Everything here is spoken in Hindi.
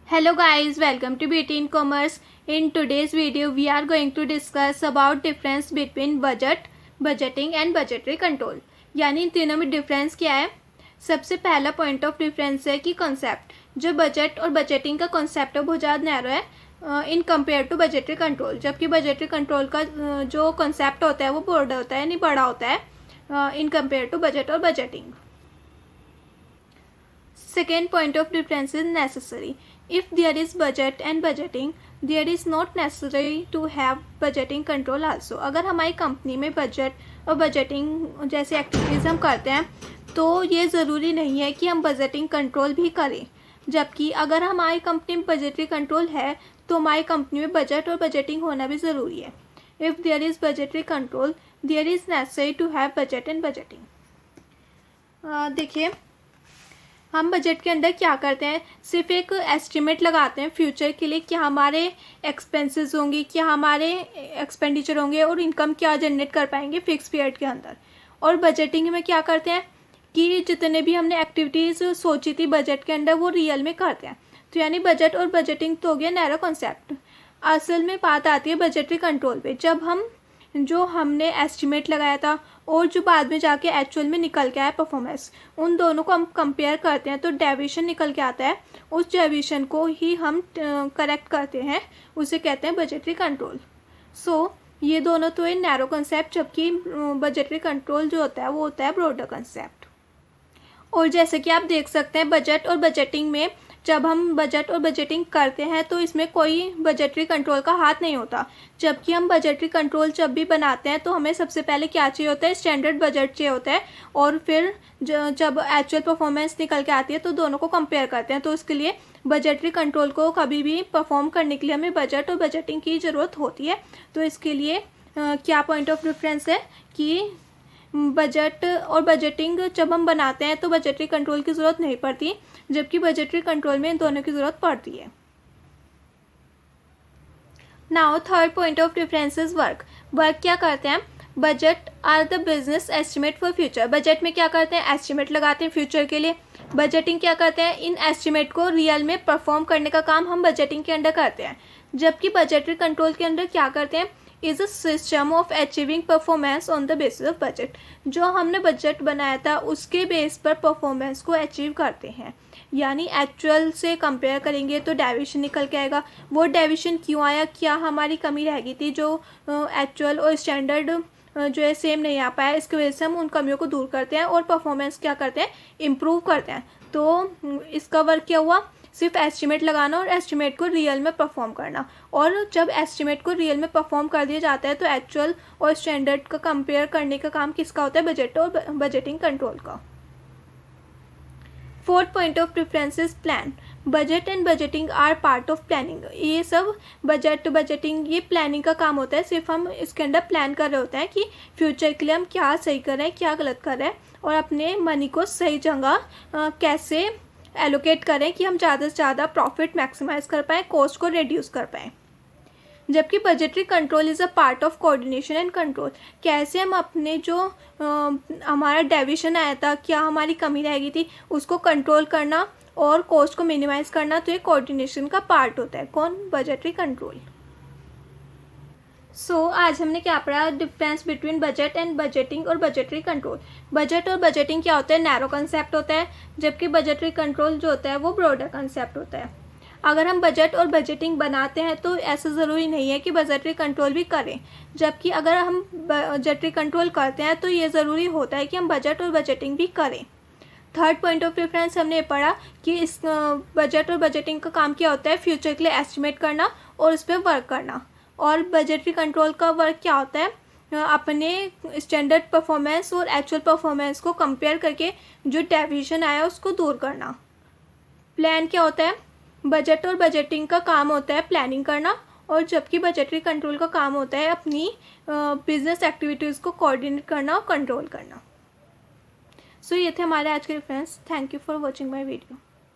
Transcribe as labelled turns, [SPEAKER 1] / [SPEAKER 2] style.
[SPEAKER 1] Hello guys, welcome to Beauty in Commerce. In today's video, we are going to discuss about difference between budget, budgeting and budgetary control. यानी इन तीनों में डिफरेंस क्या है। सबसे पहला पॉइंट ऑफ डिफरेंस है कि कॉन्सेप्ट, जो बजट और बजटिंग का कॉन्सेप्ट है बहुत ज़्यादा नैरो है in compare to budgetary control, जबकि बजटरी कंट्रोल का जो कॉन्सेप्ट होता है वो ब्रॉड होता है, यानी बड़ा होता है इन कंपेयर टू बजट और budgeting. Second point of difference is necessary. If there is budget and budgeting, there is not necessary to have budgeting control also. अगर हमारी कंपनी में बजट और बजटिंग जैसी एक्टिविटीज़ हम करते हैं तो ये ज़रूरी नहीं है कि हम बजटिंग कंट्रोल भी करें, जबकि अगर हमारी कंपनी में बजटरी कंट्रोल है तो हमारी कंपनी में बजट और बजटिंग होना भी ज़रूरी है। If there is budgetary control, there is necessary to have budget and budgeting. देखिए, हम बजट के अंदर क्या करते हैं, सिर्फ एक एस्टिमेट लगाते हैं फ्यूचर के लिए, क्या हमारे एक्सपेंसेस होंगे, क्या हमारे एक्सपेंडिचर होंगे और इनकम क्या जनरेट कर पाएंगे फिक्स पीरियड के अंदर। और बजटिंग में क्या करते हैं कि जितने भी हमने एक्टिविटीज़ सोची थी बजट के अंदर वो रियल में करते हैं। तो यानी बजट और बजटिंग तो हो गया नैरो कॉन्सेप्ट। असल में बात आती है बजटरी कंट्रोल पे, जब हम जो हमने एस्टिमेट लगाया था और जो बाद में जाके एक्चुअल में निकल के आया परफॉर्मेंस, उन दोनों को हम कंपेयर करते हैं तो डेविएशन निकल के आता है। उस डेविएशन को ही हम करेक्ट करते हैं, उसे कहते हैं बजटरी कंट्रोल। सो ये दोनों तो है नैरो कंसेप्ट, जबकि बजटरी कंट्रोल जो होता है वो होता है ब्रॉडर कंसेप्ट। और जैसे कि आप देख सकते हैं बजट और बजटिंग में, जब हम बजट और बजटिंग करते हैं तो इसमें कोई बजटरी कंट्रोल का हाथ नहीं होता, जबकि हम बजटरी कंट्रोल जब भी बनाते हैं तो हमें सबसे पहले क्या चाहिए होता है, स्टैंडर्ड बजट चाहिए होता है। और फिर जब एक्चुअल परफॉर्मेंस निकल के आती है तो दोनों को कंपेयर करते हैं। तो इसके लिए बजटरी कंट्रोल को कभी भी परफॉर्म करने के लिए हमें बजट और बजटिंग की ज़रूरत होती है। तो इसके लिए क्या पॉइंट ऑफ डिफरेंस है कि बजट और बजटिंग जब हम बनाते हैं तो बजटरी कंट्रोल की ज़रूरत नहीं पड़ती, जबकि बजटरी कंट्रोल में इन दोनों की ज़रूरत पड़ती है। Now third point of difference is work. Work क्या करते हैं, budget are the business estimate for future. Budget में क्या करते हैं, एस्टिमेट लगाते हैं फ्यूचर के लिए। बजटिंग क्या करते हैं, इन एस्टिमेट को रियल में परफॉर्म करने का काम हम बजटिंग के अंडर करते हैं। जबकि बजटरी कंट्रोल के अंदर क्या करते हैं, is a system of achieving performance on the basis of budget. जो हमने बजट बनाया था उसके बेस पर परफॉर्मेंस को अचीव करते हैं, यानी एक्चुअल से कंपेयर करेंगे तो डेविएशन निकल के आएगा। वो डेविएशन क्यों आया, क्या हमारी कमी रह गई थी जो एक्चुअल और स्टैंडर्ड जो है सेम नहीं आ पाया, इसकी वजह से हम उन कमियों को दूर करते हैं और परफॉर्मेंस क्या करते हैं, इम्प्रूव करते हैं। तो इसका वर्क क्या हुआ, सिर्फ एस्टिमेट लगाना और एस्टिमेट को रियल में परफॉर्म करना। और जब एस्टिमेट को रियल में परफॉर्म कर दिया जाता है तो एक्चुअल और स्टैंडर्ड का कंपेयर करने का काम किसका होता है, बजट और बजटिंग कंट्रोल का। Fourth point of difference is plan. Budget and budgeting are part of planning. ये सब बजट बजटिंग ये प्लानिंग का काम होता है, सिर्फ हम इसके अंदर प्लान कर रहे होते हैं कि फ्यूचर के लिए हम क्या सही कर रहे हैं, क्या गलत कर रहे हैं और अपने मनी को सही जगह कैसे एलोकेट करें कि हम ज़्यादा से ज़्यादा प्रॉफिट मैक्सिमाइज कर पाएँ, कॉस्ट को रिड्यूस कर पाएँ। जबकि budgetary control is a part of coordination and control. कैसे हम अपने जो हमारा डेविएशन आया था, क्या हमारी कमी रह गई थी, उसको कंट्रोल करना और कॉस्ट को मिनिमाइज करना, तो ये कोऑर्डिनेशन का पार्ट होता है। कौन, बजटरी कंट्रोल। आज हमने क्या पढ़ा, difference between budget and budgeting और बजटरी कंट्रोल। बजट और बजटिंग क्या होता है, नैरो कंसेप्ट होता है, जबकि बजटरी कंट्रोल जो होता है वो ब्रॉडर कंसेप्ट होता है। अगर हम बजट और बजटिंग बनाते हैं तो ऐसा ज़रूरी नहीं है कि बजटरी कंट्रोल भी करें, जबकि अगर हम बजटरी कंट्रोल करते हैं तो ये ज़रूरी होता है कि हम बजट और बजटिंग भी करें। थर्ड पॉइंट ऑफ डिफरेंस हमने पढ़ा कि इस बजट और बजटिंग का काम क्या होता है, फ्यूचर के लिए एस्टिमेट करना और उस पर वर्क करना। और बजटरी कंट्रोल का वर्क क्या होता है, अपने स्टैंडर्ड परफॉर्मेंस और एक्चुअल परफॉर्मेंस को कंपेयर करके जो डेविएशन आया उसको दूर करना। प्लान क्या होता है, बजट और बजटिंग का काम होता है प्लानिंग करना, और जबकि बजटरी कंट्रोल का काम होता है अपनी बिजनेस एक्टिविटीज़ को कोऑर्डिनेट करना और कंट्रोल करना। ये थे हमारे आज के difference. Thank you for watching my video.